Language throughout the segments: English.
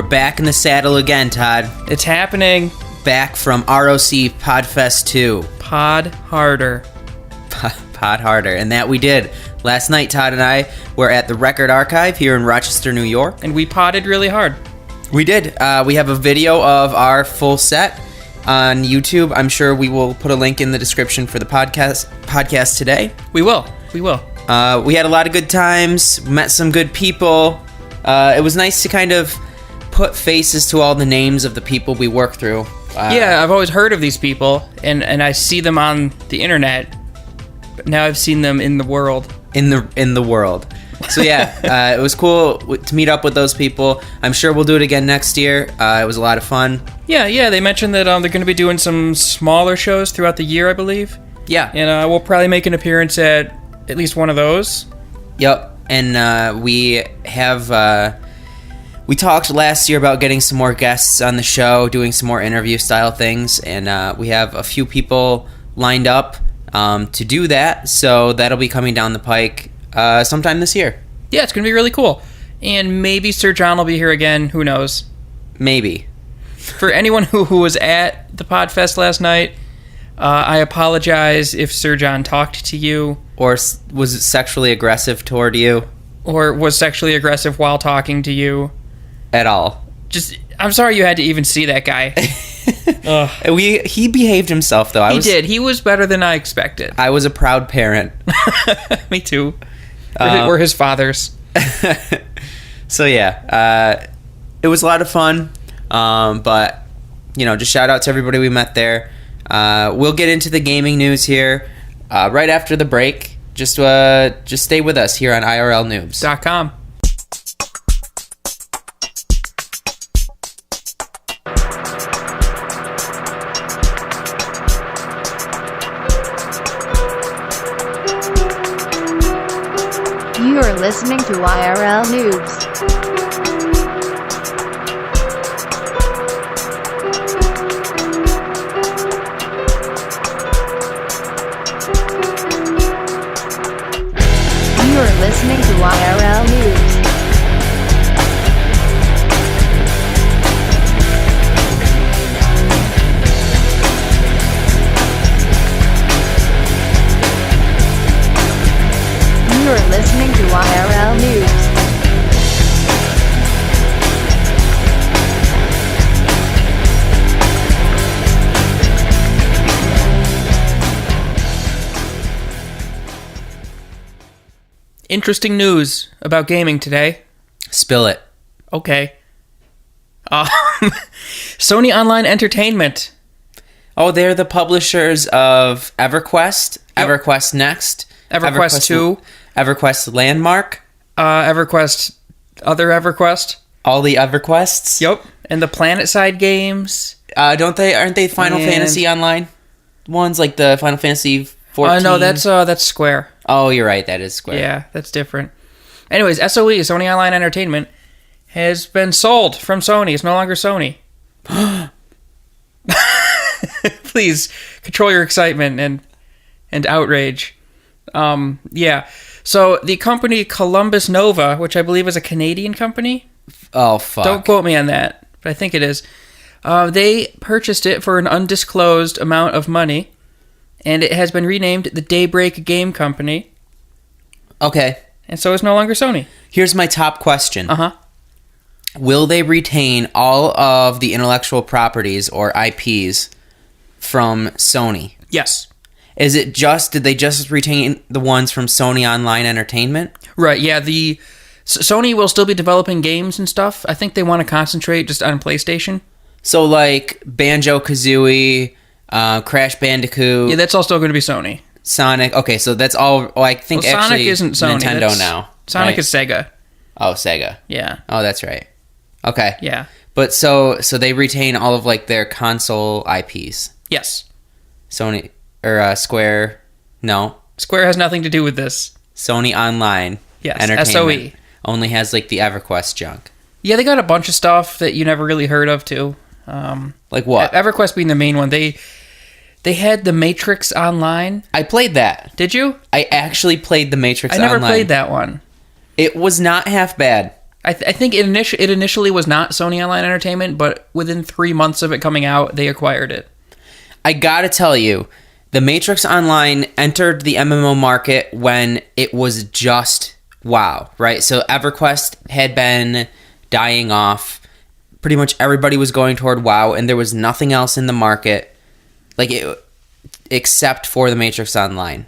back in the saddle again, Todd. It's happening. Back from ROC Podfest 2. Pod harder. Pod harder. And that we did. Last night, Todd and I were at the Record Archive here in Rochester, New York. And we podded really hard. We did. We have a video of our full set on YouTube. I'm sure we will put a link in the description for the podcast today. We will. We had a lot of good times, met some good people. It was nice to kind of put faces to all the names of the people we work through. Yeah, I've always heard of these people, and I see them on the internet, but now I've seen them in the world. In the world. So yeah, it was cool to meet up with those people. I'm sure we'll do it again next year. It was a lot of fun. Yeah, they mentioned that they're going to be doing some smaller shows throughout the year, I believe. Yeah. And we'll probably make an appearance at least one of those. Yep. And we talked last year about getting some more guests on the show, doing some more interview style things, and we have a few people lined up to do that, so that'll be coming down the pike sometime this year. Yeah, it's going to be really cool. And maybe Sir John will be here again, who knows? Maybe. For anyone who was at the Podfest last night, I apologize if Sir John talked to you. Or was sexually aggressive toward you. Or was sexually aggressive while talking to you. At all. I'm sorry you had to even see that guy. He behaved himself, though. He did. He was better than I expected. I was a proud parent. Me too. We're his fathers. So yeah, it was a lot of fun. But just shout out to everybody we met there. We'll get into the gaming news here right after the break. Just stay with us here on IRLnoobs.com. You are listening to IRLnoobs. You are listening to IRLnoobs. You are listening to IRLnoobs. Interesting news about gaming today. Spill it. Okay. Sony Online Entertainment. Oh, they're the publishers of EverQuest, Yep. EverQuest Next, EverQuest 2. EverQuest Landmark, EverQuest, other EverQuest. all the EverQuests. Yep. And the PlanetSide games. Aren't they Final Fantasy Online ones, like the Final Fantasy 14? No, that's Square. Oh, you're right. That is Square. Yeah, that's different. Anyways, SOE, Sony Online Entertainment, has been sold from Sony. It's no longer Sony. Please control your excitement and outrage. Yeah. So the company Columbus Nova, which I believe is a Canadian company. Oh, fuck. Don't quote me on that, but I think it is. They purchased it for an undisclosed amount of money, and it has been renamed the Daybreak Game Company. Okay. And so it's no longer Sony. Here's my top question. Uh-huh. Will they retain all of the intellectual properties or IPs from Sony? Yes. Did they just retain the ones from Sony Online Entertainment? Right, yeah, Sony will still be developing games and stuff. I think they want to concentrate just on PlayStation. So, like, Banjo-Kazooie, Crash Bandicoot... Yeah, that's all still going to be Sony. Sonic... Okay, so that's all... I think Sonic actually isn't Sony. Nintendo now. Sonic right? is Sega. Oh, Sega. Yeah. Oh, that's right. Okay. Yeah. But so they retain all of, like, their console IPs. Yes. Sony... Or Square... No. Square has nothing to do with this. Sony Online Yes, Entertainment. SOE. Only has, like, the EverQuest junk. Yeah, they got a bunch of stuff that you never really heard of, too. Like what? EverQuest being the main one. They had the Matrix Online. I played that. Did you? I actually played the Matrix Online. I never played that one. It was not half bad. I think it initially was not Sony Online Entertainment, but within 3 months of it coming out, they acquired it. I gotta tell you, the Matrix Online entered the MMO market when it was just WoW, right? So EverQuest had been dying off. Pretty much everybody was going toward WoW, and there was nothing else in the market except for the Matrix Online.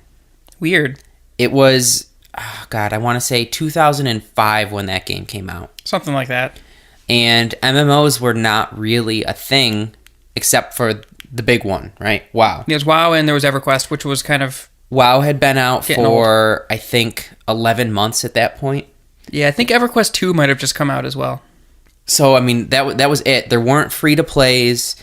Weird. It was, I want to say 2005 when that game came out. Something like that. And MMOs were not really a thing except for the big one, right? WoW. There's WoW and there was EverQuest, which was kind of... WoW had been out getting for, I think, 11 months at that point. Yeah, I think EverQuest 2 might have just come out as well. So, I mean, that was it. There weren't free-to-plays.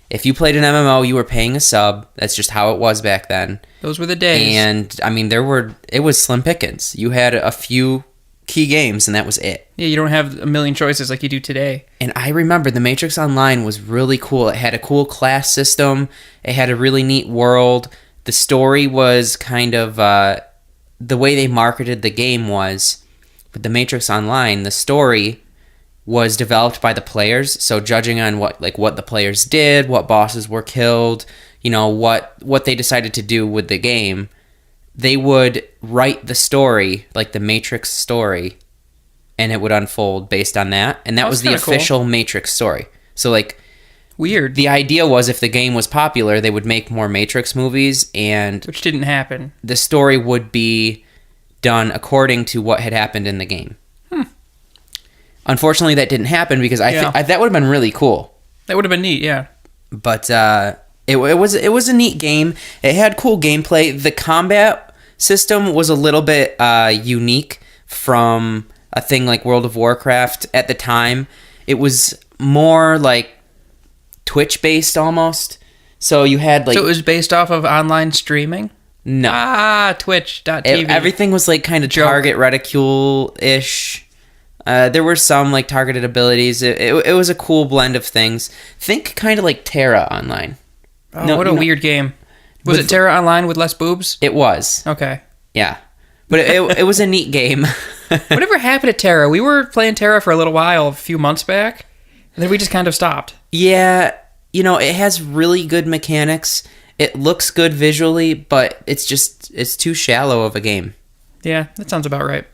If you played an MMO, you were paying a sub. That's just how it was back then. Those were the days. And, I mean, it was slim pickings. You had a few key games, and that was it. Yeah, you don't have a million choices like you do today. And I remember the Matrix Online was really cool. It had a cool class system. It had a really neat world. The story was kind of... the way they marketed the game was, with the Matrix Online, the story was developed by the players. So judging on what the players did, what bosses were killed, what they decided to do with the game, they would write the story, like the Matrix story, and it would unfold based on that. And that was the official Matrix story. So weird. The idea was if the game was popular, they would make more Matrix movies, and which didn't happen. The story would be done according to what had happened in the game. Unfortunately, that didn't happen because I think that would have been really cool. That would have been neat, yeah. But it was a neat game. It had cool gameplay. The combat system was a little bit unique from a thing like World of Warcraft at the time. It was more like Twitch-based almost. So you had So it was based off of online streaming? No. Twitch.tv. Everything was kind of target reticule-ish. There were some targeted abilities. It was a cool blend of things. Think kind of like Terra Online. Oh, what a weird game. Was it Terra Online with less boobs? It was. Okay. Yeah. But it was a neat game. Whatever happened to Terra? We were playing Terra for a little while, a few months back, and then we just kind of stopped. Yeah. It has really good mechanics. It looks good visually, but it's too shallow of a game. Yeah, that sounds about right.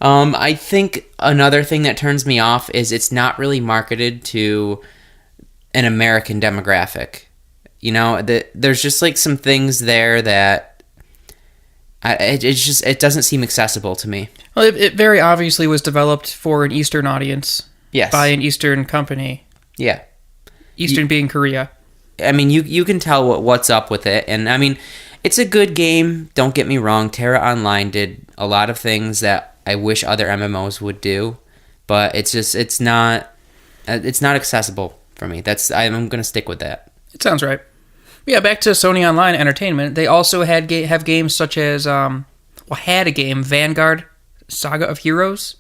I think another thing that turns me off is it's not really marketed to an American demographic. There's just some things there that it doesn't seem accessible to me. Well, it very obviously was developed for an Eastern audience. Yes. By an Eastern company. Yeah. Eastern being Korea. I mean, you can tell what's up with it, and I mean, it's a good game. Don't get me wrong. Terra Online did a lot of things that I wish other MMOs would do, but it's not accessible for me. I'm gonna stick with that. It sounds right. Yeah, back to Sony Online Entertainment. They also have games such as had a game, Vanguard Saga of Heroes.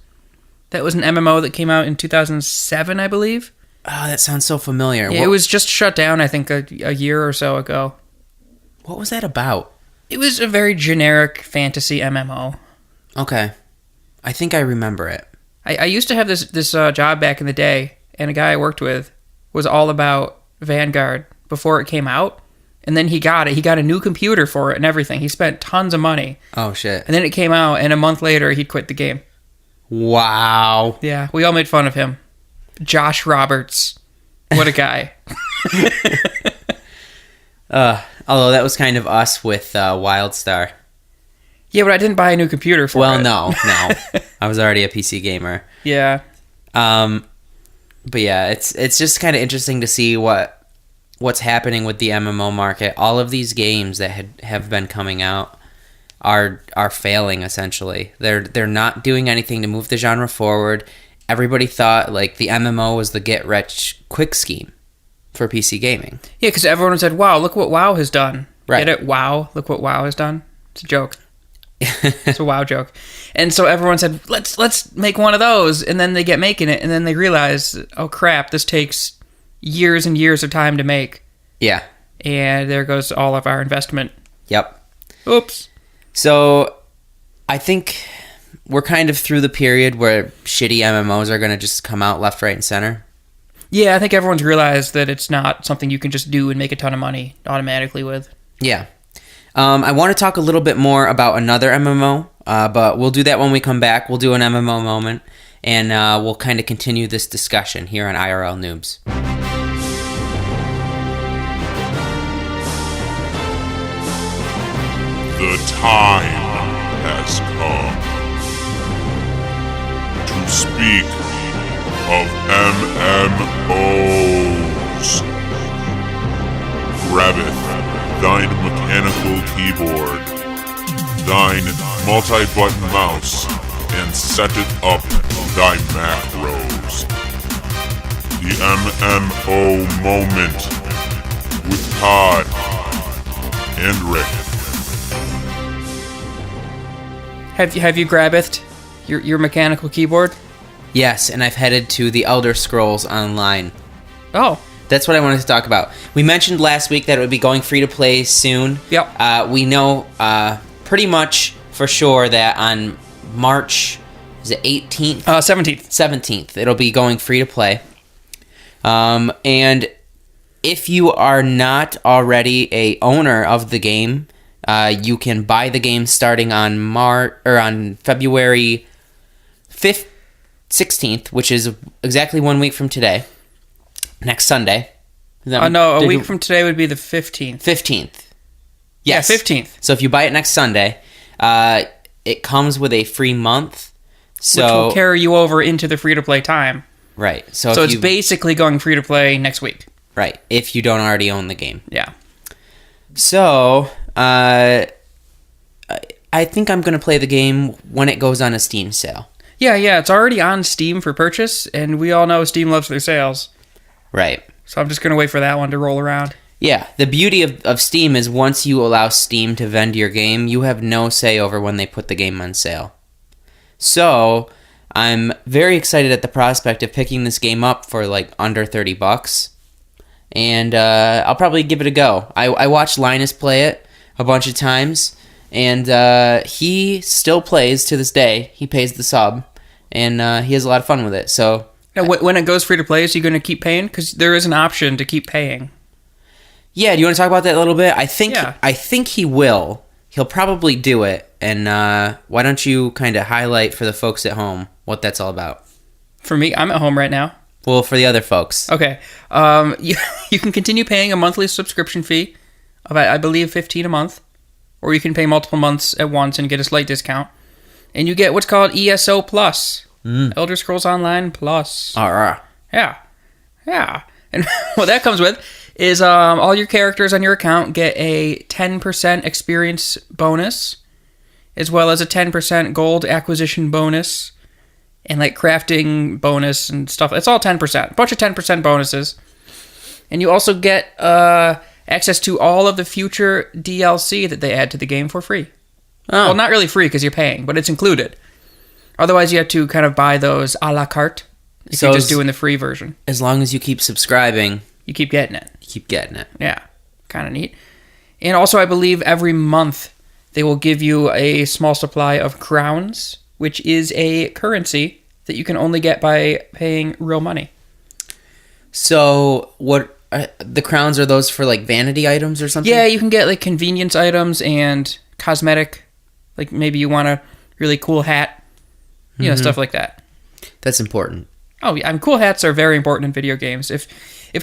That was an MMO that came out in 2007, I believe. Oh, that sounds so familiar. Yeah, it was just shut down, I think, a year or so ago. What was that about? It was a very generic fantasy MMO. Okay. I think I remember it. I used to have this job back in the day, and a guy I worked with was all about Vanguard before it came out. And then he got it. He got a new computer for it and everything. He spent tons of money. Oh, shit. And then it came out, and a month later, he'd quit the game. Wow. Yeah, we all made fun of him. Josh Roberts. What a guy. Although that was kind of us with WildStar. Yeah, but I didn't buy a new computer for it. Well, no. I was already a PC gamer. Yeah. But yeah, it's just kind of interesting to see what's happening with the MMO market. All of these games that have been coming out are failing essentially. They're not doing anything to move the genre forward. Everybody thought the MMO was the get rich quick scheme for PC gaming. Yeah, because everyone said, "Wow, look what WoW has done." Right. Get it? Wow, look what WoW has done. It's a joke. It's a WoW joke. And so everyone said, let's make one of those. And then they get making it, and then they realize, oh crap, this takes years and years of time to make. Yeah. And there goes all of our investment. Yep. Oops. So I think we're kind of through the period where shitty MMOs are going to just come out left, right, and center. Yeah, I think everyone's realized that it's not something you can just do and make a ton of money automatically with. Yeah. I want to talk a little bit more about another MMO, but we'll do that when we come back. We'll do an MMO moment, and we'll kind of continue this discussion here on IRL Noobs. The time has come to speak of MMOs. Grabbeth thine mechanical keyboard, thine multi-button mouse, and setteth up thy macros. The MMO moment with Todd and Rick. Have you grabbed your mechanical keyboard? Yes, and I've headed to the Elder Scrolls Online. Oh. That's what I wanted to talk about. We mentioned last week that it would be going free to play soon. Yep. We know pretty much for sure that on March, is it 18th? 17th. 17th, it'll be going free to play. And if you are not already a owner of the game, you can buy the game starting on February 16th, which is exactly 1 week from today. Next Sunday. No, a week from today would be the 15th. 15th. Yes. Yeah, 15th. So if you buy it next Sunday, it comes with a free month. So, which will carry you over into the free-to-play time. Right. So it's basically going free-to-play next week. Right, if you don't already own the game. Yeah. So, I think I'm going to play the game when it goes on a Steam sale. Yeah, it's already on Steam for purchase, and we all know Steam loves their sales. Right. So I'm just going to wait for that one to roll around. Yeah, the beauty of Steam is once you allow Steam to vend your game, you have no say over when they put the game on sale. So, I'm very excited at the prospect of picking this game up for like under $30. And I'll probably give it a go. I watched Linus play it a bunch of times, and he still plays to this day. He pays the sub, and he has a lot of fun with it. So now, when it goes free to play, is he going to keep paying? Because there is an option to keep paying. Yeah, do you want to talk about that a little bit? I think Yeah. I think he will. He'll probably do it. And why don't you kind of highlight for the folks at home what that's all about? For me, I'm at home right now. Well, for the other folks. Okay. You can continue paying a monthly subscription fee of, I believe, $15 a month. Or you can pay multiple months at once and get a slight discount. And you get what's called ESO Plus. Elder Scrolls Online Plus. Yeah. And what that comes with is all your characters on your account get a 10% experience bonus, as well as a 10% gold acquisition bonus, and like crafting bonus and stuff. It's all 10%. A bunch of 10% bonuses. And you also get access to all of the future DLC that they add to the game for free. Oh. Well, not really free because you're paying, but it's included. Otherwise, you have to kind of buy those a la carte if So you're just doing the free version. As long as you keep subscribing, You keep getting it. you keep getting it. Yeah, kind of neat. And also, I believe every month they will give you a small supply of crowns, which is a currency that you can only get by paying real money. So, what the crowns are those for like vanity items or something? Yeah, you can get like convenience items and cosmetic. Like maybe you want a really cool hat, you know, stuff like that. That's important. Oh, yeah, cool hats are very important in video games. If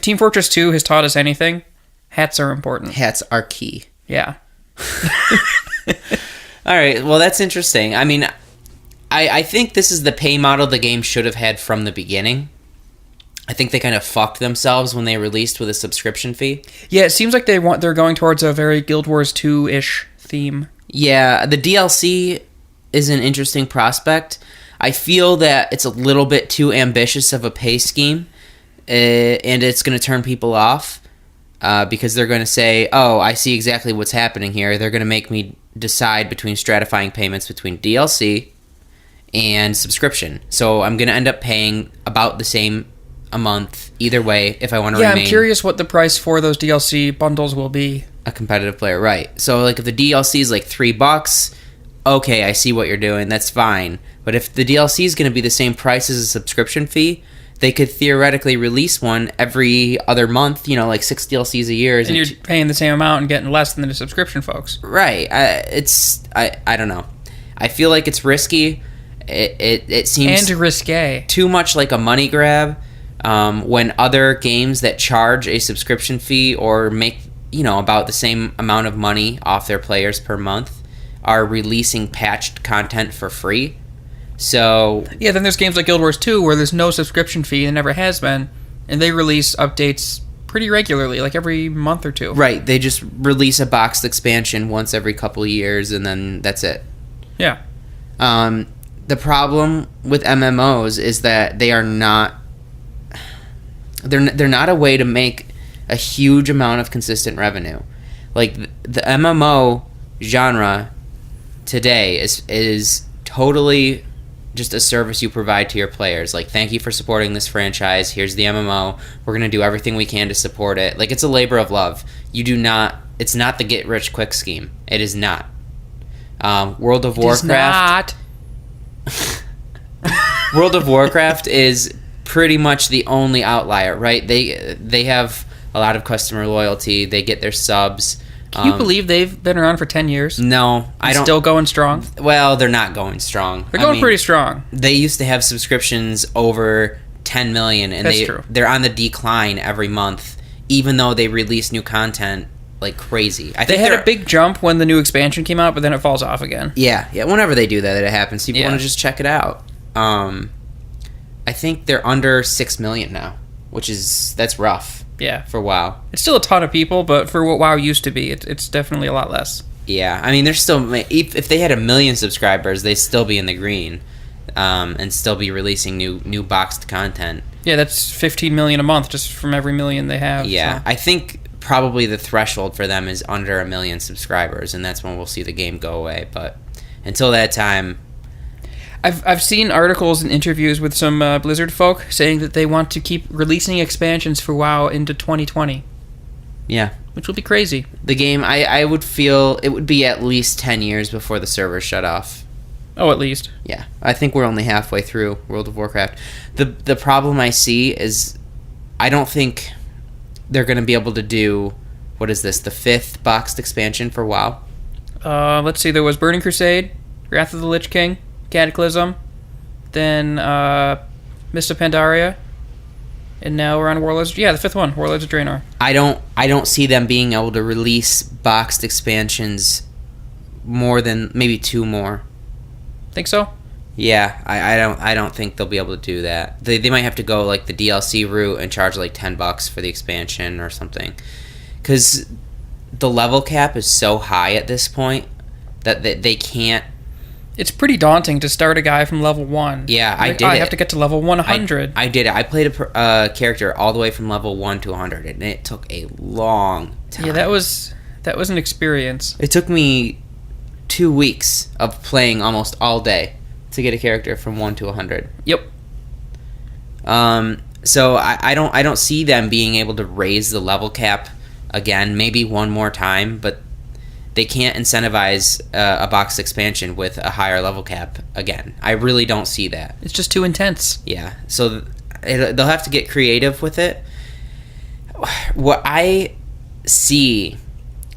Team Fortress 2 has taught us anything, hats are important. Hats are key. Yeah. All right, well, that's interesting. I mean, I think this is the pay model the game should have had from the beginning. I think they kind of fucked themselves when they released with a subscription fee. Yeah, it seems like they're going towards a very Guild Wars 2-ish theme. Yeah, the DLC is an interesting prospect. I feel that it's a little bit too ambitious of a pay scheme, and it's going to turn people off because they're going to say, oh, I see exactly what's happening here. They're going to make me decide between stratifying payments between DLC and subscription. So I'm going to end up paying about the same a month either way if I want to remain I'm curious what the price for those DLC bundles will be. a competitive player. Right. So like if the DLC is like $3, okay, I see what you're doing. That's fine. But if the DLC is going to be the same price as a subscription fee, they could theoretically release one every other month, like 6 DLCs a year. And you're paying the same amount and getting less than the subscription folks. Right. I don't know. I feel like it's risky. It seems and risque. Too much like a money grab when other games that charge a subscription fee or make about the same amount of money off their players per month are releasing patched content for free. So yeah, then there's games like Guild Wars 2 where there's no subscription fee and never has been, and they release updates pretty regularly, like every month or two. Right, they just release a boxed expansion once every couple of years, and then that's it. Yeah. The problem with MMOs is that they are not. They're not a way to make a huge amount of consistent revenue. Like the MMO genre today is totally just a service you provide to your players. Like, thank you for supporting this franchise. Here's the MMO. We're going to do everything we can to support it. Like, it's a labor of love. It's not the get rich quick scheme. It is not. World of Warcraft. World of Warcraft is pretty much the only outlier, right? They have a lot of customer loyalty. They get their subs. Can you believe they've been around for 10 years? No, I don't. Still going strong? Well, they're not going strong. They're going pretty strong. They used to have subscriptions over 10 million, and That's true. They're on the decline every month, even though they release new content like crazy. They had a big jump when the new expansion came out, but then it falls off again. Yeah. Whenever they do that, it happens. People want Yeah. to just check it out. I think they're under 6 million now, that's rough. Yeah. For WoW. It's still a ton of people, but for what WoW used to be, it's definitely a lot less. Yeah, I mean, they're still, if they had 1 million subscribers, they'd still be in the green, and still be releasing new boxed content. Yeah, that's 15 million a month just from every million they have. Yeah, so. I think probably the threshold for them is under 1 million subscribers, and that's when we'll see the game go away. But until that time, I've seen articles and interviews with some Blizzard folk saying that they want to keep releasing expansions for WoW into 2020. yeah, Which will be crazy. the game, I would feel it would be at least 10 years before the servers shut off. Oh, at least. Yeah, I think we're only halfway through World of Warcraft. The problem I see is I don't think they're going to be able to do, what is this, the 5th boxed expansion for WoW? Let's see, there was Burning Crusade, Wrath of the Lich King, Cataclysm, then Mist of Pandaria, and now we're on Warlords. Yeah, the 5th one, Warlords of Draenor. I don't see them being able to release boxed expansions more than maybe 2 more. Think so? Yeah, I don't think they'll be able to do that. They might have to go like the DLC route and charge like $10 for the expansion or something, because the level cap is so high at this point that they can't. It's pretty daunting to start a guy from level 1. Yeah, I did I it. have to get to level 100. I did it. I played a character all the way from level 1 to 100, and it took a long time. Yeah, that was an experience. It took me 2 weeks of playing almost all day to get a character from 1 to 100. Yep. So I don't see them being able to raise the level cap again, maybe one more time, but they can't incentivize a box expansion with a higher level cap again. I really don't see that. It's just too intense. Yeah, so they'll have to get creative with it. What I see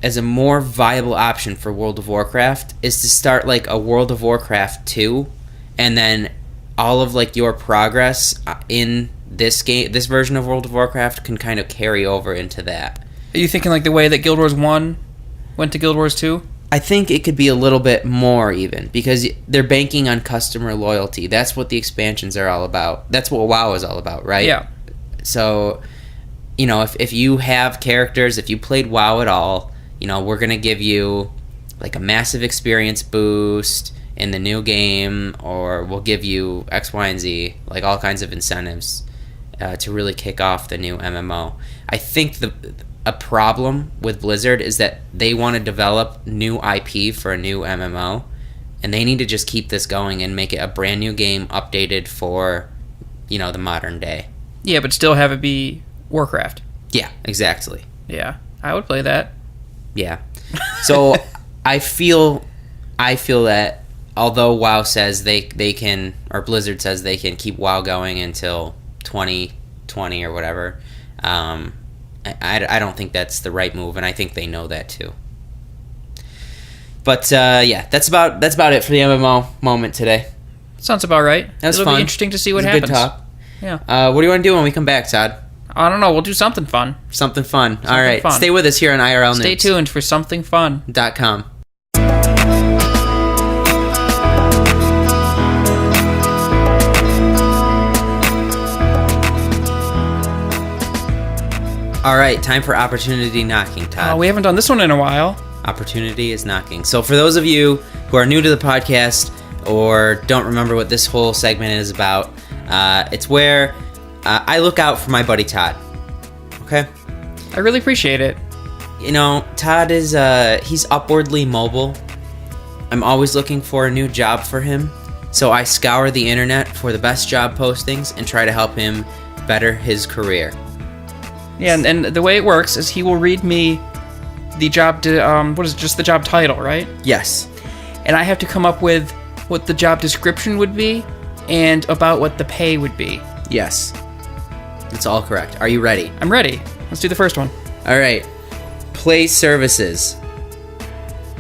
as a more viable option for World of Warcraft is to start like a World of Warcraft 2, and then all of like your progress in this game, this version of World of Warcraft, can kind of carry over into that. Are you thinking like the way that Guild Wars 1 went to Guild Wars 2? I think it could be a little bit more even, because they're banking on customer loyalty. That's what the expansions are all about. That's what WoW is all about, right? Yeah. So, if you have characters, if you played WoW at all, we're going to give you like a massive experience boost in the new game, or we'll give you X, Y, and Z, like all kinds of incentives to really kick off the new MMO. I think a problem with Blizzard is that they want to develop new IP for a new MMO, and they need to just keep this going and make it a brand new game updated for, the modern day. Yeah, but still have it be Warcraft. Yeah, exactly. Yeah, I would play that. Yeah. So I feel that although WoW says they can, or Blizzard says they can keep WoW going until 2020 or whatever, I don't think that's the right move, and I think they know that too. But yeah, that's about it for the MMO moment today. Sounds about right. It'll be interesting to see what happens. Good talk. Yeah. What do you want to do when we come back, Todd? I don't know. We'll do something fun. Something fun. All right. Fun. Stay with us here on IRLnoobs. Stay tuned for something fun. .com. All right, time for opportunity knocking, Todd. We haven't done this one in a while. Opportunity is knocking. So for those of you who are new to the podcast or don't remember what this whole segment is about, it's where I look out for my buddy Todd. Okay? I really appreciate it. You know, Todd is, he's upwardly mobile. I'm always looking for a new job for him. So I scour the internet for the best job postings and try to help him better his career. Yeah, and the way it works is he will read me the job, just the job title, right? Yes. And I have to come up with what the job description would be and about what the pay would be. Yes. That's all correct. Are you ready? I'm ready. Let's do the first one. All right. Play services.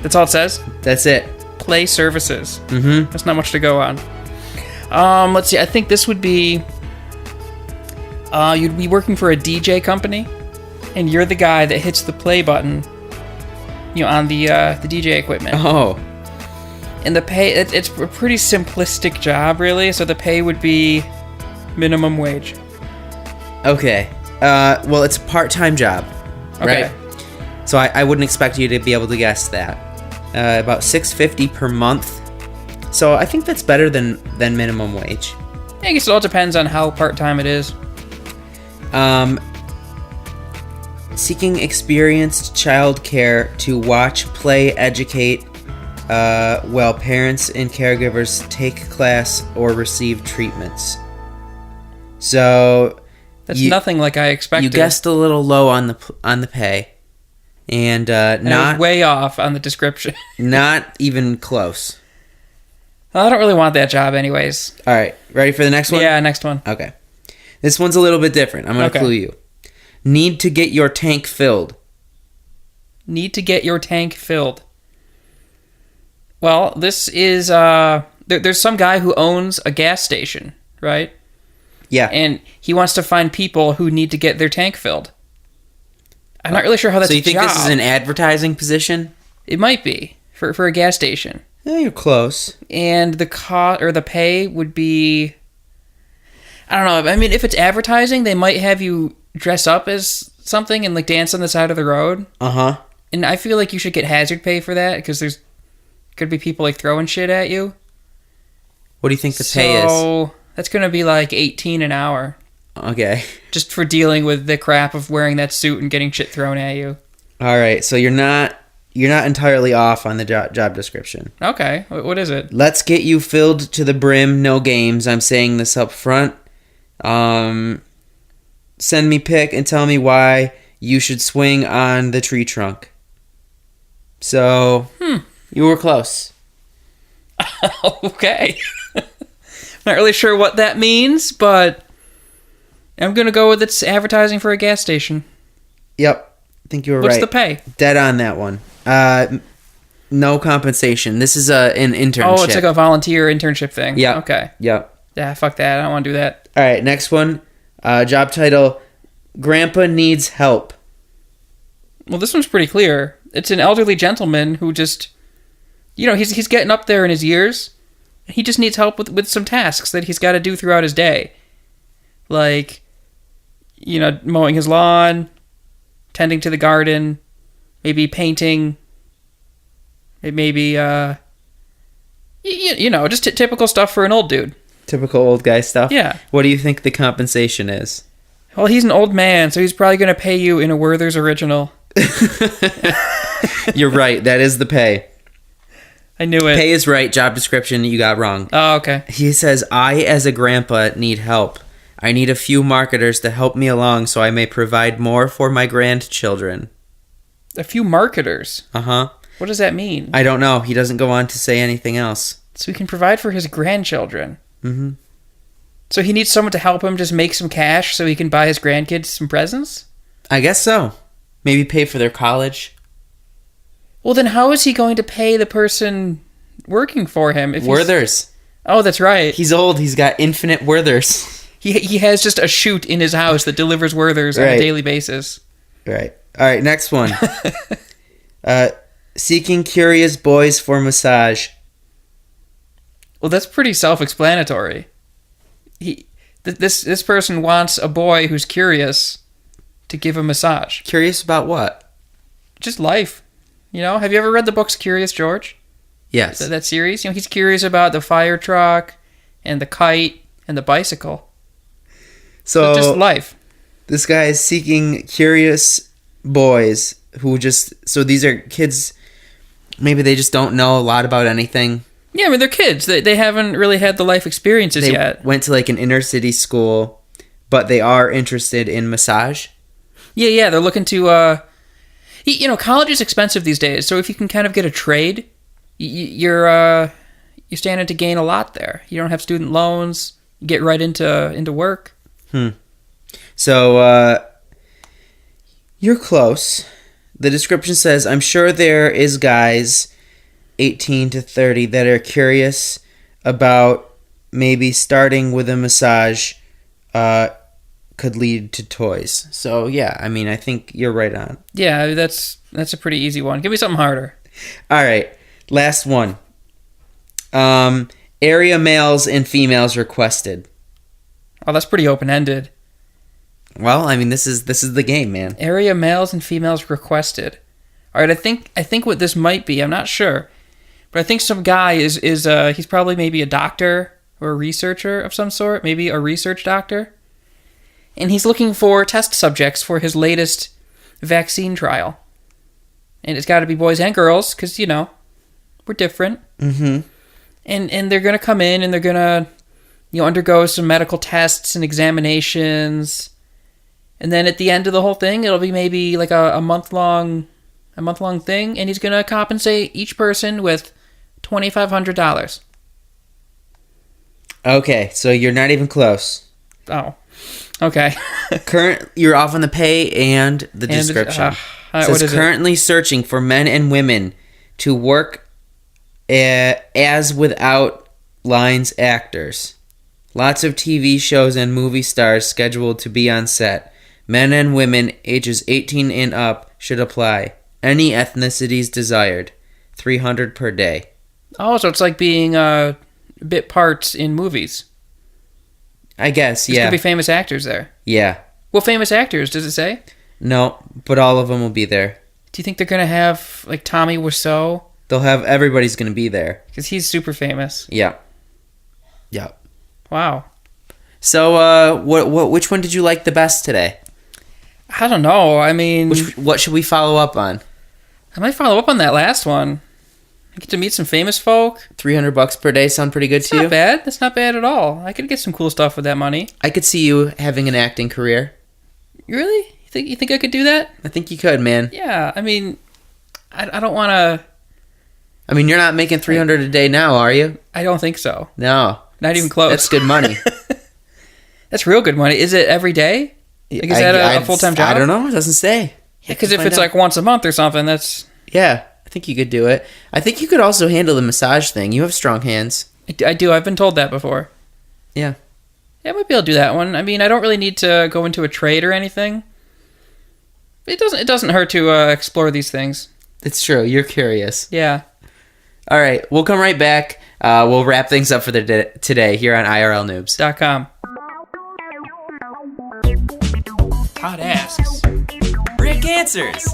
That's all it says? That's it. Play services. Mm-hmm. That's not much to go on. Let's see. I think this would be... you'd be working for a DJ company, and you're the guy that hits the play button, on the DJ equipment. Oh. And the pay, it's a pretty simplistic job, really. So the pay would be minimum wage. Okay. Well, it's a part-time job, right? Okay. So I wouldn't expect you to be able to guess that. About $6.50 per month. So I think that's better than minimum wage. I guess it all depends on how part-time it is. Seeking experienced childcare to watch, play, educate, while parents and caregivers take class or receive treatments. So that's nothing like I expected. You guessed a little low on the pay, and and not I was way off on the description. Not even close. Well, I don't really want that job, anyways. All right, ready for the next one? Yeah, next one. Okay. This one's a little bit different. I'm going to clue you. Need to get your tank filled. Need to get your tank filled. Well, this is... there's some guy who owns a gas station, right? Yeah. And he wants to find people who need to get their tank filled. I'm not really sure how that's a job. So you think this is an advertising position? It might be, for a gas station. Yeah, you're close. And the pay would be... I don't know. I mean, if it's advertising, they might have you dress up as something and dance on the side of the road. Uh-huh. And I feel like you should get hazard pay for that because there's could be people throwing shit at you. What do you think the pay is? So that's going to be $18 an hour. Okay. Just for dealing with the crap of wearing that suit and getting shit thrown at you. All right. So you're not entirely off on the job description. Okay. What is it? Let's get you filled to the brim. No games. I'm saying this up front. Send me pic and tell me why you should swing on the tree trunk. So, you were close. Okay. Not really sure what that means, but I'm going to go with it's advertising for a gas station. Yep. I think you were right. What's the pay? Dead on that one. No compensation. This is an internship. Oh, it's like a volunteer internship thing. Yeah. Okay. Yep. Yeah, fuck that. I don't want to do that. All right, next one. Job title, Grandpa Needs Help. Well, this one's pretty clear. It's an elderly gentleman who just, he's getting up there in his years. He just needs help with some tasks that he's got to do throughout his day. Like, mowing his lawn, tending to the garden, maybe painting, maybe, just typical stuff for an old dude. Typical old guy stuff? Yeah. What do you think the compensation is? Well, he's an old man, so he's probably going to pay you in a Werther's Original. You're right. That is the pay. I knew it. Pay is right. Job description, you got wrong. Oh, okay. He says, I, as a grandpa, need help. I need a few marketers to help me along so I may provide more for my grandchildren. A few marketers? Uh-huh. What does that mean? I don't know. He doesn't go on to say anything else. so he can provide for his grandchildren. Mm-hmm. So he needs someone to help him just make some cash so he can buy his grandkids some presents? I guess so. Maybe pay for their college. Well, then how is he going to pay the person working for him? If Werthers. Oh, that's right. He's old. He's got infinite Werthers. He has just a chute in his house that delivers Werthers on a daily basis. Right. All right, next one. Seeking curious boys for massage. Well, that's pretty self-explanatory. This person wants a boy who's curious to give a massage. Curious about what? Just life. You know, have you ever read the books Curious George? Yes. That series? You know, he's curious about the fire truck and the kite and the bicycle. So just life. This guy is seeking curious boys who so these are kids, maybe they just don't know a lot about anything. Yeah, I mean, they're kids. They haven't really had the life experiences yet. They went to like an inner city school, but they are interested in massage. Yeah, they're looking to, you know, college is expensive these days, so if you can kind of get a trade, you're standing to gain a lot there. You don't have student loans, you get right into work. So, you're close. The description says, I'm sure there is guys 18 to 30 that are curious about maybe starting with a massage could lead to toys. So, yeah, I mean, I think you're right on. Yeah, that's a pretty easy one. Give me something harder. All right, last one. Area males and females requested. Oh, that's pretty open-ended. Well, I mean, this is the game, man. Area males and females requested. All right, I think what this might be, I'm not sure, but I think some guy is he's probably maybe a doctor or a researcher of some sort, maybe a research doctor, and he's looking for test subjects for his latest vaccine trial. And it's got to be boys and girls, because, you know, we're different. Mm-hmm. And they're going to come in and they're going to, you know, undergo some medical tests and examinations. And then at the end of the whole thing, it'll be maybe like a month-long thing. And he's going to compensate each person with $2,500. Okay, so you're not even close. Oh, okay. You're off on the pay and the description. It says currently searching for men and women to work as without lines actors. Lots of TV shows and movie stars scheduled to be on set. Men and women ages 18 and up should apply. Any ethnicities desired. $300 per day. Oh, so it's like being bit parts in movies. I guess, yeah. There could be famous actors there. Yeah. What famous actors, does it say? No, but all of them will be there. Do you think they're going to have, like, Tommy Wiseau? Everybody's going to be there. Because he's super famous. Yeah. Yeah. Wow. So, which one did you like the best today? I don't know. I mean... What should we follow up on? I might follow up on that last one. I get to meet some famous folk. $300 per day sound pretty good to you? Not bad. That's not bad at all. I could get some cool stuff with that money. I could see you having an acting career. Really? You think I could do that? I think you could, man. Yeah. I mean, I don't want to... I mean, you're not making $300 a day now, are you? I don't think so. No. Not even close. That's good money. That's real good money. Is it every day? Like, is that a full-time job? I don't know. It doesn't say. Yeah, because if it's like once a month or something, that's... Yeah, I think you could do it. I think you could also handle the massage thing. You have strong hands. I do. I've been told that before. Yeah. Yeah, I might be able to do that one. I mean, I don't really need to go into a trade or anything. It doesn't hurt to explore these things. It's true. You're curious. Yeah. All right. We'll come right back. We'll wrap things up for today here on IRLnoobs.com. Todd asks. Rick answers.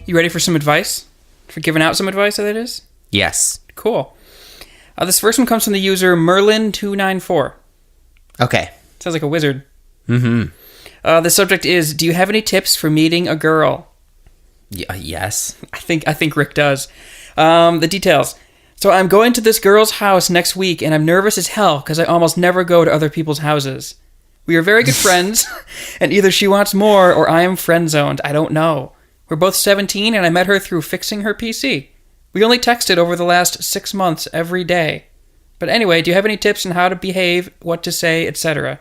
You ready for some advice? For giving out some advice, that is? Yes. Cool. This first one comes from the user Merlin294. Okay. Sounds like a wizard. Mm-hmm. The subject is, do you have any tips for meeting a girl? Yes. I think Rick does. The details. So I'm going to this girl's house next week, and I'm nervous as hell because I almost never go to other people's houses. We are very good friends, and either she wants more or I am friend-zoned. I don't know. We're both 17, and I met her through fixing her PC. We only texted over the last 6 months every day. But anyway, do you have any tips on how to behave, what to say, etc.?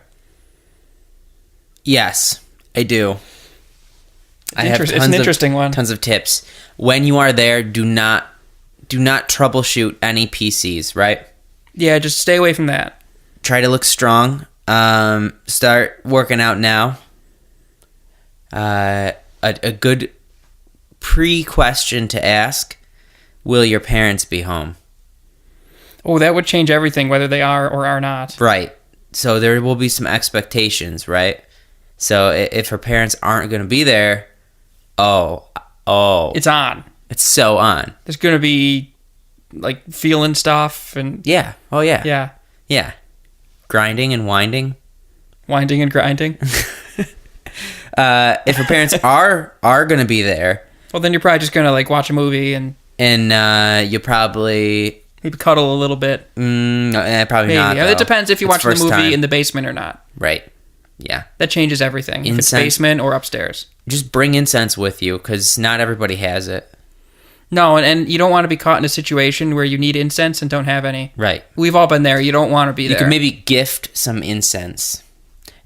Yes, I do. It's an interesting one. Tons of tips. When you are there, do not troubleshoot any PCs, right? Yeah, just stay away from that. Try to look strong. Start working out now. A good pre-question to ask, will your parents be home? Oh, that would change everything, whether they are or are not. Right. So there will be some expectations, right? So if her parents aren't going to be there, it's on. It's so on. There's going to be, like, feeling stuff and... Yeah. Oh, yeah. Yeah. Yeah. Grinding and winding. Winding and grinding. If her parents are going to be there... Well, then you're probably just going to, like, watch a movie and... And you probably... Maybe cuddle a little bit. Probably Maybe. not, though. It depends if you watch the movie time. in the basement or not. Right. Yeah. That changes everything. If it's basement or upstairs. Just bring incense with you, because not everybody has it. No, and you don't want to be caught in a situation where you need incense and don't have any. Right. We've all been there. You don't want to be there. You can maybe gift some incense.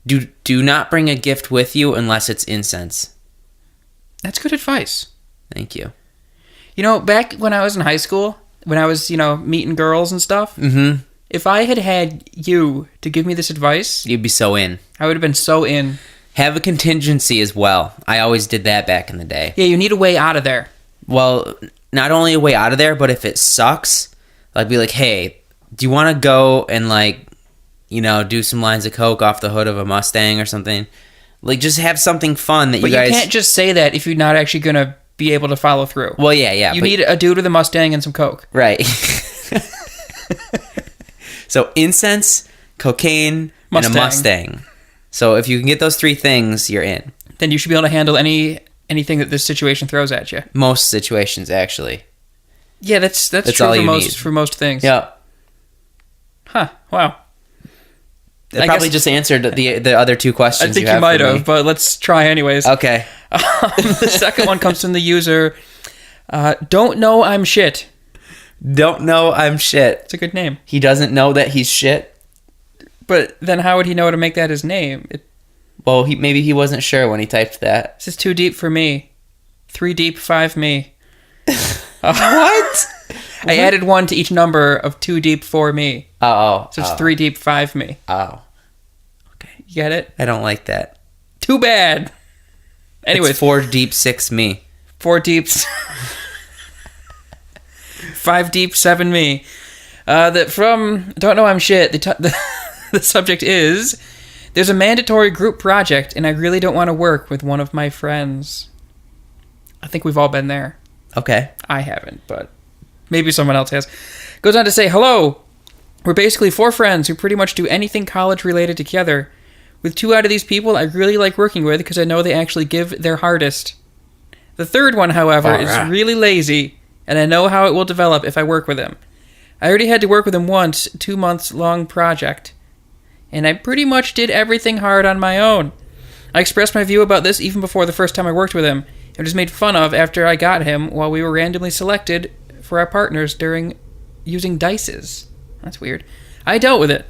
Do not bring a gift with you unless it's incense. That's good advice. Thank you. You know, back when I was in high school, when I was, meeting girls and stuff, mm-hmm. If I had you to give me this advice... You'd be so in. I would have been so in. Have a contingency as well. I always did that back in the day. Yeah, you need a way out of there. Well, not only a way out of there, but if it sucks, I'd be like, hey, do you want to go and, do some lines of coke off the hood of a Mustang or something? Like, just have something fun that but you guys... you can't just say that if you're not actually going to be able to follow through. Well, yeah. You need a dude with a Mustang and some coke. Right. So, incense, cocaine, and a Mustang. So, if you can get those three things, you're in. Then you should be able to handle anything that this situation throws at you. Most situations, actually. Yeah, that's true for most things. Yeah. Huh. Wow. I probably just answered the other two questions. I think you might have, but let's try anyways. Okay. The second one comes from the user. Don't know I'm shit. Don't know I'm shit. It's a good name. He doesn't know that he's shit. But then how would he know to make that his name? Well, maybe he wasn't sure when he typed that. This is too deep for me. 3 deep, 5 me. What? I added 1 to each number of 2 deep, 4 me. Oh. So it's 3 deep, 5 me. Oh. Okay. You get it? I don't like that. Too bad. Anyway. It's 4 deep, 6 me. 4 deeps. 5 deep, 7 me. Don't know I'm shit. The subject is, there's a mandatory group project and I really don't want to work with one of my friends. I think we've all been there. Okay. I haven't, but maybe someone else has. Goes on to say, hello. We're basically 4 friends who pretty much do anything college related together. With 2 out of these people I really like working with because I know they actually give their hardest. The third one, however, is really lazy, and I know how it will develop if I work with him. I already had to work with him once, 2 months long project, and I pretty much did everything hard on my own. I expressed my view about this even before the first time I worked with him, and was made fun of after I got him while we were randomly selected for our partners during using dices. That's weird. I dealt with it.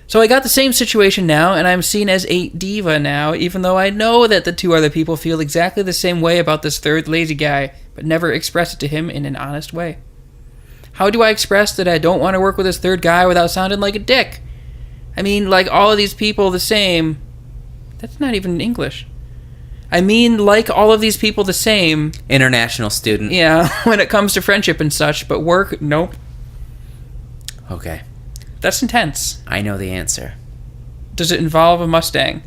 So I got the same situation now, and I'm seen as a diva now, even though I know that the 2 other people feel exactly the same way about this third lazy guy, but never express it to him in an honest way. How do I express that I don't want to work with this third guy without sounding like a dick? I mean, like all of these people the same... That's not even English. I mean, like all of these people the same... International student. Yeah, when it comes to friendship and such, but work, nope. Okay. That's intense. I know the answer. Does it involve a Mustang?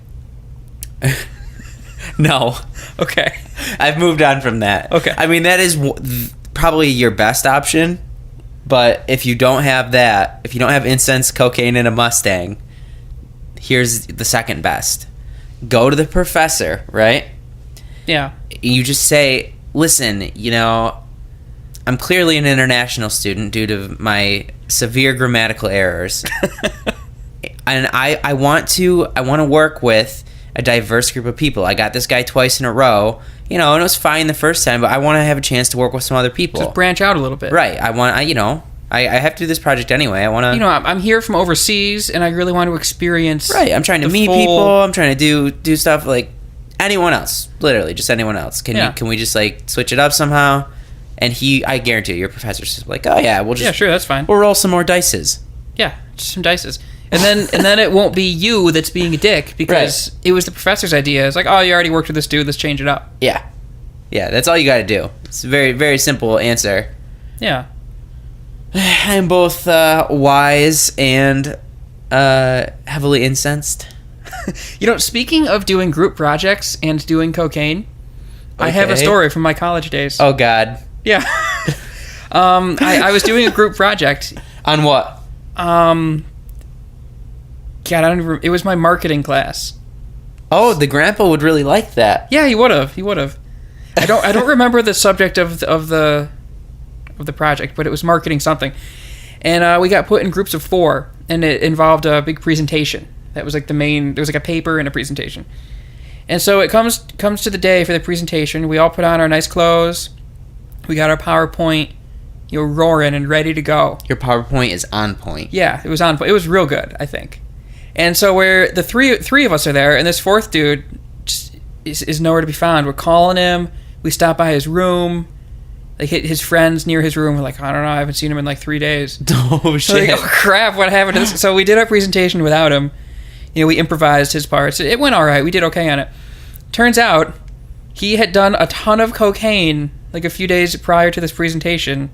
No. Okay. I've moved on from that. Okay. I mean, that is probably your best option, but if you don't have that, if you don't have incense, cocaine, and a Mustang, here's the second best. go to the professor, right? Yeah. You just say, listen, I'm clearly an international student due to my severe grammatical errors. And I want to work with a diverse group of people. I got this guy twice in a row, and it was fine the first time, but I want to have a chance to work with some other people. Just branch out a little bit. Right. I have to do this project anyway. I want to... I'm here from overseas, and I really want to experience... Right. I'm trying to meet people. I'm trying to do stuff like anyone else. Literally, just anyone else. Can we just, like, switch it up somehow? And I guarantee you, your professor's just like, oh, yeah, we'll just... Yeah, sure, that's fine. We'll roll some more dices. Yeah, just some dices. And then it won't be you that's being a dick, because it was the professor's idea. It's like, oh, you already worked with this dude, let's change it up. Yeah. Yeah, that's all you got to do. It's a very, very simple answer. Yeah. I'm both wise and heavily incensed. Speaking of doing group projects and doing cocaine, I have a story from my college days. Oh, God. Yeah. I was doing a group project. On what? God, I don't even... It was my marketing class. Oh, the grandpa would really like that. Yeah, he would have. I don't remember the subject of the project, but it was marketing something. And we got put in groups of 4, and it involved a big presentation. That was like the main... There was like a paper and a presentation. And so it comes to the day for the presentation. We all put on our nice clothes. We got our PowerPoint, roaring and ready to go. Your PowerPoint is on point. Yeah, it was on point. It was real good, I think. And so the three of us are there, and this 4th dude just is nowhere to be found. We're calling him. We stop by his room. Like, his friends near his room. We're like, I don't know, I haven't seen him in like 3 days. Oh, shit. Like, oh, crap, what happened to this? So we did our presentation without him. We improvised his parts. It went all right. We did okay on it. Turns out, he had done a ton of cocaine like a few days prior to this presentation,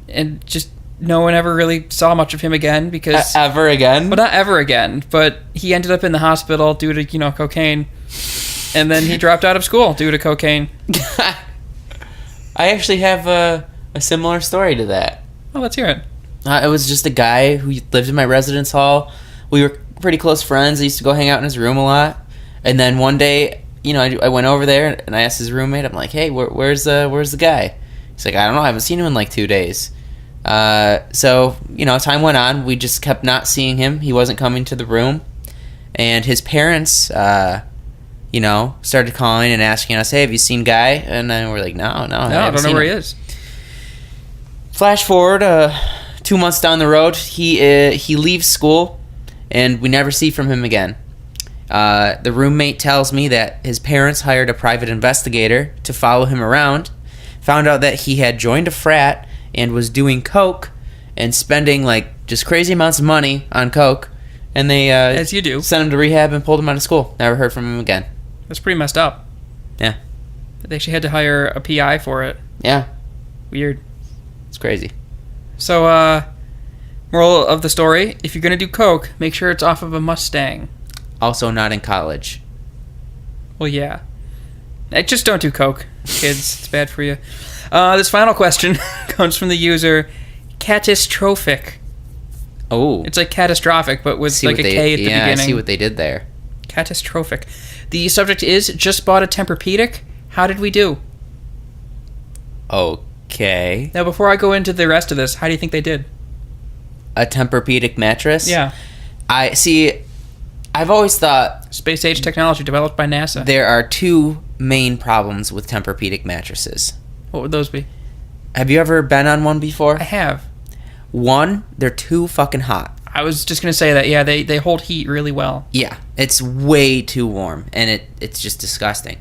and just no one ever really saw much of him again because... Ever again? Well, not ever again, but he ended up in the hospital due to, cocaine, and then he dropped out of school due to cocaine. I actually have a similar story to that. Oh, let's hear it. It was just a guy who lived in my residence hall. We were pretty close friends. I used to go hang out in his room a lot. And then one day, I went over there and I asked his roommate, I'm like, hey, where's the guy? He's like, I don't know, I haven't seen him in like 2 days. So, time went on. We just kept not seeing him. He wasn't coming to the room. And his parents, started calling and asking us, hey, have you seen Guy? And then we're like, no, I don't know where he is. Flash forward 2 months down the road, he leaves school, and we never see from him again. The roommate tells me that his parents hired a private investigator to follow him around, found out that he had joined a frat and was doing coke and spending like just crazy amounts of money on coke, and they as you do, sent him to rehab and pulled him out of school. Never heard from him again. That's pretty messed up. Yeah. They actually had to hire a PI for it. Yeah. Weird. It's crazy. So, moral of the story, if you're going to do coke, make sure it's off of a Mustang. Also not in college. Well, yeah. Just don't do coke, kids. It's bad for you. This final question comes from the user Catastrophic. Oh. It's like catastrophic, but with like a K at the beginning. Yeah, I see what they did there. Catastrophic. The subject is, just bought a Tempur-Pedic. How did we do? Okay. Now, before I go into the rest of this, how do you think they did? A Tempur-Pedic mattress? Yeah. I've always thought... Space-age technology developed by NASA. There are 2 main problems with Tempur-Pedic mattresses. What would those be? Have you ever been on one before? I have. 1, they're too fucking hot. I was just going to say that, yeah, they hold heat really well. Yeah, it's way too warm, and it's just disgusting.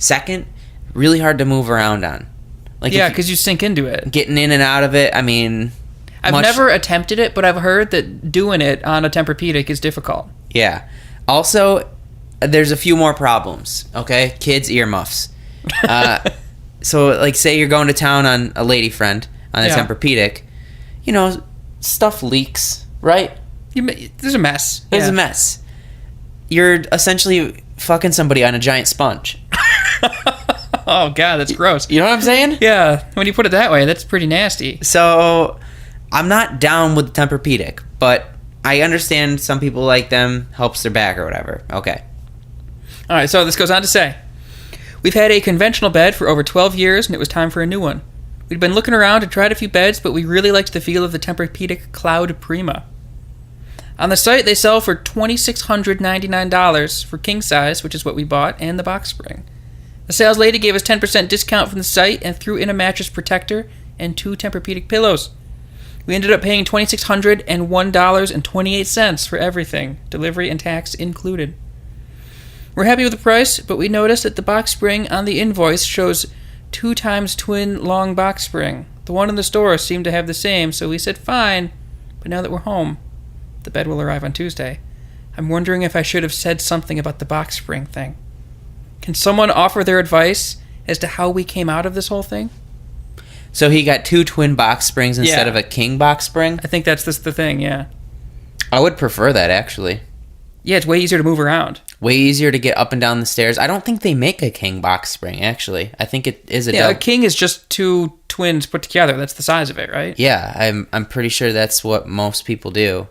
2nd, really hard to move around on. Like, yeah, because you sink into it. Getting in and out of it, I mean... I've never attempted it, but I've heard that doing it on a Tempur-Pedic is difficult. Yeah. Also, there's a few more problems, okay? Kids' earmuffs. So, like, say you're going to town on a lady friend on a Tempur-Pedic, stuff leaks, right? There's a mess. There's a mess. You're essentially fucking somebody on a giant sponge. Oh, God, that's gross. You know what I'm saying? Yeah, when you put it that way, that's pretty nasty. So, I'm not down with the Tempur-Pedic, but I understand some people like them, helps their back or whatever. Okay. All right, so this goes on to say, we've had a conventional bed for over 12 years, and it was time for a new one. We'd been looking around and tried a few beds, but we really liked the feel of the Tempur-Pedic Cloud Prima. On the site, they sell for $2,699 for king size, which is what we bought, and the box spring. The sales lady gave us 10% discount from the site and threw in a mattress protector and 2 Tempur-Pedic pillows. We ended up paying $2,601.28 for everything, delivery and tax included. We're happy with the price, but we noticed that the box spring on the invoice shows 2 times twin long box spring. The one in the store seemed to have the same, so we said fine, but now that we're home, the bed will arrive on Tuesday. I'm wondering if I should have said something about the box spring thing. Can someone offer their advice as to how we came out of this whole thing? So he got 2 twin box springs instead Yeah. of a king box spring? I think that's the thing, yeah. I would prefer that, actually. Yeah, it's way easier to move around. Way easier to get up and down the stairs. I don't think they make a king box spring, actually. I think it is a Yeah, a double. king is just 2 twins put together. That's the size of it, right? Yeah, I'm pretty sure that's what most people do.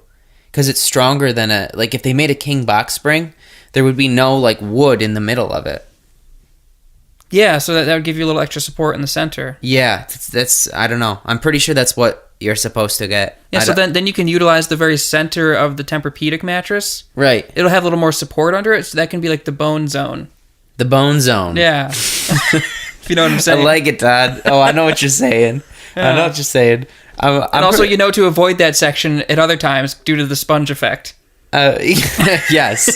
Because it's stronger than a... Like, if they made a king box spring, there would be no, like, wood in the middle of it. Yeah, so that would give you a little extra support in the center. Yeah, that's I don't know. I'm pretty sure that's what you're supposed to get. Yeah, I so don't- then you can utilize the very center of the Tempur-Pedic mattress. Right. It'll have a little more support under it, so that can be like the bone zone. The bone zone. Yeah. If you know what I'm I saying. like it, Todd. Oh, I know what you're saying. I know what you're saying. I'm and also, pretty- you know to avoid that section at other times due to the sponge effect. Yes.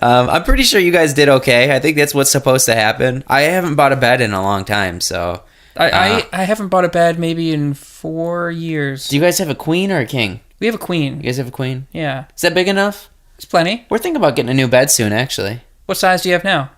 I'm pretty sure you guys did okay. I think that's what's supposed to happen. I haven't bought a bed in a long time, so... I haven't bought a bed maybe in 4 years. Do you guys have a queen or a king? We have a queen. You guys have a queen? Yeah. Is that big enough? It's plenty. We're thinking about getting a new bed soon, actually. What size do you have now?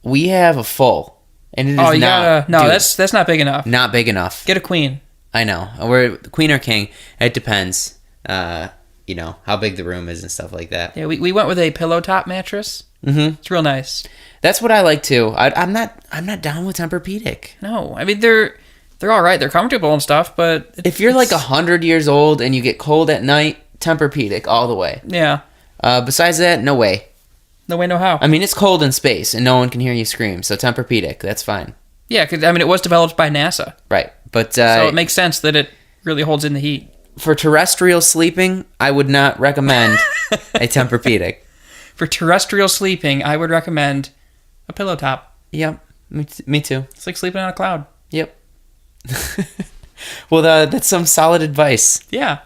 We have a full. And it is Oh, you not... gotta... No, dude, that's not big enough. not big enough. Get a queen. I know. We're queen or king. It depends. You know, how big the room is and stuff like that. Yeah, we went with a pillow top mattress. Mm-hmm. It's real nice. That's what I like, too. I'm not down with Tempur-Pedic. No, I mean, they're all right. They're comfortable and stuff, but... If you're like it's- 100 years old and you get cold at night, Tempur-Pedic all the way. Yeah. Besides that, no way. No way, no how. I mean, it's cold in space and no one can hear you scream, so Tempur-Pedic, that's fine. Yeah, because, I mean, it was developed by NASA. Right. But So it makes sense that it really holds in the heat. for terrestrial sleeping, I would not recommend a Tempur-Pedic. For terrestrial sleeping, I would recommend a pillow top. Yep. Me too. It's like sleeping on a cloud. Yep. Well, that's some solid advice. Yeah.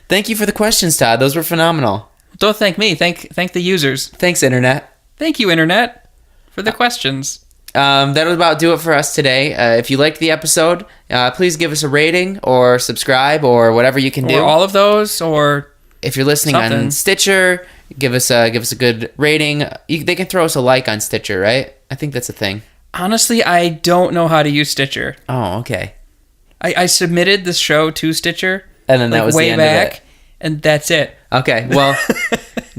Thank you for the questions, Todd. Those were phenomenal. Don't thank me. Thank the users. Thanks, Internet. Thank you, Internet, for the questions. That'll about do it for us today. If you liked the episode, please give us a rating or subscribe or whatever you can do. Or all of those, or... If you're listening on something. Stitcher, give us a good rating. They can throw us a like on Stitcher, right? I think that's a thing. Honestly, I don't know how to use Stitcher. Oh, okay. I submitted this show to Stitcher, And then that was way the end back, of it. and that's it. Okay, well,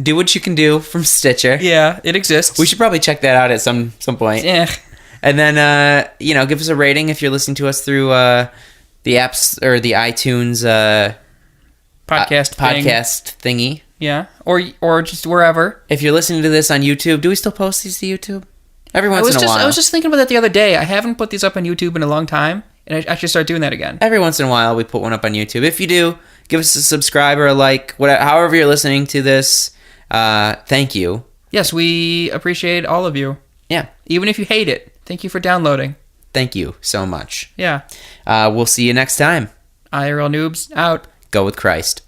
do what you can do from Stitcher. Yeah, it exists. We should probably check that out at some point. Yeah. And then, give us a rating if you're listening to us through the apps or the iTunes Podcast thing. podcast thingy. Yeah, or just wherever. If you're listening to this on YouTube, do we still post these to YouTube? Every once in a while. I was just thinking about that the other day. I haven't put these up on YouTube in a long time, and I should start doing that again. Every once in a while, we put one up on YouTube. If you do, give us a subscribe or a like, whatever, however you're listening to this. Thank you. Yes, we appreciate all of you. Yeah, Even if you hate it, thank you for downloading. thank you so much. Yeah. We'll see you next time. IRL Noobs, out. Go with Christ.